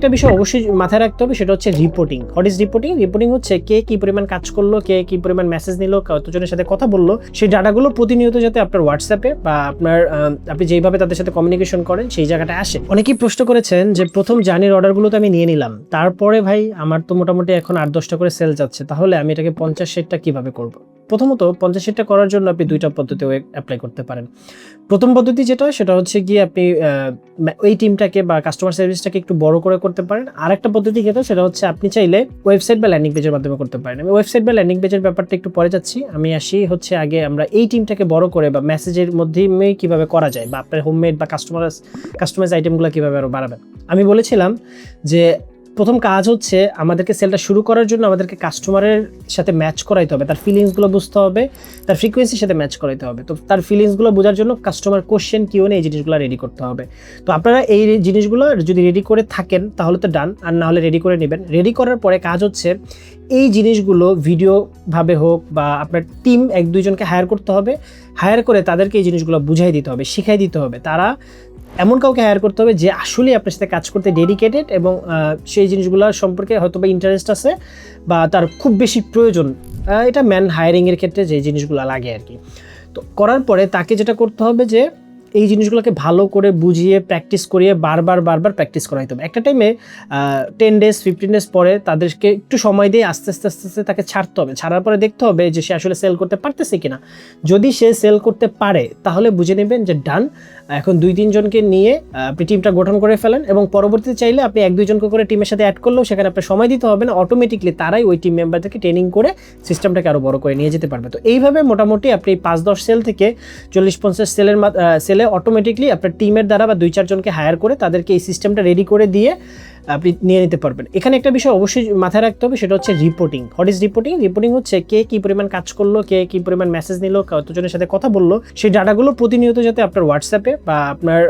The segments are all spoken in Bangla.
একটা বিষয় অবশ্যই মাথায় রাখতে হবে, সেটা হচ্ছে reporting. What is reporting? Reporting হচ্ছে কে কি পরিমাণ কাজ করলো, কে কি পরিমাণ মেসেজ নিল, কতজনের সাথে কথা বললো, সেই ডাটাগুলো প্রতিনিয়ত যাতে আপনার হোয়াটসঅ্যাপে বা আপনার আপনি যেইভাবে তাদের সাথে কমিউনিকেশন করেন সেই জায়গাটায় আসে। অনেকেই প্রশ্ন করেছেন যে প্রথম জার্নির অর্ডারগুলো তো আমি নিয়ে নিলাম, তারপরে ভাই আমার তো মোটামুটি এখন 8-10টা করে সেল যাচ্ছে, তাহলে আমি এটাকে 50-60টা কিভাবে করবো? প্রথমত 50-60টা করার জন্য আপনি দুইটা পদ্ধতি অ্যাপ্লাই করতে পারেন। প্রথম পদ্ধতি যেটা, সেটা হচ্ছে গিয়ে আপনি ওই টিমটাকে বা কাস্টমার সার্ভিসটাকে একটু বড় করে করতে পারেন। আরেকটা পদ্ধতি যেটা, সেটা হচ্ছে আপনি চাইলে ওয়েবসাইট বা ল্যান্ডিং পেজের মাধ্যমে করতে পারেন। আমি ওয়েবসাইট বা ল্যান্ডিং পেজের ব্যাপারটা একটু পরে যাচ্ছি, আমি আসি হচ্ছে আগে আমরা এই টিমটাকে বড় করে বা মেসেজের মধ্যেই কিভাবে করা যায়, বা আপনার হোমমেড বা কাস্টমাইজ আইটেমগুলো কিভাবে আরো বাড়াবেন। আমি বলেছিলাম যে প্রথম কাজ হচ্ছে আমাদেরকে সেলটা শুরু করার জন্য আমাদেরকে কাস্টমারের সাথে ম্যাচ করাইতে হবে, তার ফিলিংসগুলো বুঝতে হবে, তার ফ্রিকোয়েন্সির সাথে ম্যাচ করাইতে হবে। তো তার ফিলিংসগুলো বোঝার জন্য কাস্টমার কোশ্চেন কিউএনএ এই জিনিসগুলো রেডি করতে হবে। তো আপনারা এই জিনিসগুলো যদি রেডি করে থাকেন তাহলে তো ডান, আর না হলে রেডি করে নেবেন। রেডি করার পরে কাজ হচ্ছে এই জিনিসগুলো ভিডিওভাবে হোক বা আপনার টিম 1-2 জনকে হায়ার করতে হবে, হায়ার করে তাদেরকে এই জিনিসগুলো বুঝাই দিতে হবে, শিখাই দিতে হবে। তারা এমন কাউকে হায়ার করতে হবে যে আসলেই আপনার সাথে কাজ করতে ডেডিকেটেড এবং সেই জিনিসগুলোর সম্পর্কে হয়তো বা ইন্টারেস্ট আছে বা তার খুব বেশি প্রয়োজন। এটা ম্যান হায়ারিংয়ের ক্ষেত্রে যে জিনিসগুলো লাগে আর কি। তো করার পরে তাকে যেটা করতে হবে যে এই জিনিসগুলোকে ভালো করে বুঝিয়ে প্র্যাকটিস করিয়ে বারবার প্র্যাকটিস করাইতে হবে। একটা টাইমে 10 days 15 days পরে তাদেরকে একটু সময় দিয়ে আস্তে আস্তে তাকে ছাড়তে হবে। ছাড়ার পরে দেখতে হবে যে সে আসলে সেল করতে পারতেছে কিনা। যদি সে সেল করতে পারে তাহলে বুঝে নেবেন যে ডান। এখন 2-3 জনকে নিয়ে আপনি টিমটা গঠন করে ফেলেন এবং পরবর্তীতে চাইলে আপনি 1-2 জনকে করে টিমের সাথে অ্যাড করলেও সেখানে আপনার সময় দিতে হবে না, অটোমেটিকলি তারাই ওই টিম মেম্বারদেরকে ট্রেনিং করে সিস্টেমটাকে আরও বড় করে নিয়ে যেতে পারবে। তো এইভাবে মোটামুটি আপনি 5-10 সেল থেকে 40-50 সেলে অটোমেটিকলি আপনার টিমের দ্বারা বা 2-4 জনকে হায়ার করে তাদেরকে এই সিস্টেমটা রেডি করে দিয়ে আপনি নিয়ে নিতে পারবেন। এখানে একটা বিষয় অবশ্যই মাথায় রাখতে হবে, সেটা হচ্ছে reporting. What is reporting? Reporting হচ্ছে কে কি পরিমাণ কাজ করলো, কে কি পরিমাণ মেসেজ নিল, কতজনের সাথে কথা বললো, সেই ডাটাগুলো প্রতিনিয়ত যাতে আপনার হোয়াটসঅ্যাপে বা আপনার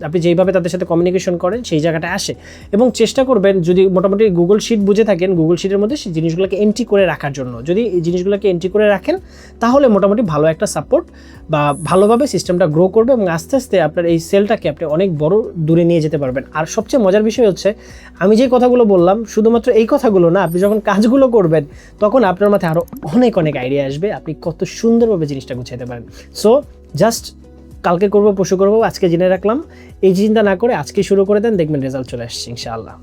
আপনি যেইভাবে তাদের সাথে কমিউনিকেশন করেন সেই জায়গাটা আসে। এবং চেষ্টা করবেন যদি মোটামুটি গুগল শিট বুঝে থাকেন, গুগল শিটের মধ্যে সেই জিনিসগুলোকে এন্ট্রি করে রাখার জন্য। যদি এই জিনিসগুলোকে এন্ট্রি করে রাখেন তাহলে মোটামুটি ভালো একটা সাপোর্ট বা ভালোভাবে সিস্টেমটা গ্রো করবে এবং আস্তে আস্তে আপনার এই সেলটাকে আপনি অনেক বড় দূরে নিয়ে যেতে পারবেন। আর সবচেয়ে মজার বিষয় হচ্ছে আমি যে কথাগুলো বললাম শুধুমাত্র এই কথাগুলো না, আপনি যখন কাজগুলো করবেন তখন আপনার মাথায় আরও অনেক আইডিয়া আসবে, আপনি কত সুন্দরভাবে জিনিসটা গুছাইতে পারেন। সো জাস্ট কালকে করবো, পরশু করবো, আজকে জেনে রাখলাম, এই চিন্তা না করে আজকে শুরু করে দেন, দেখবেন রেজাল্ট চলে আসছে ইনশাআল্লাহ।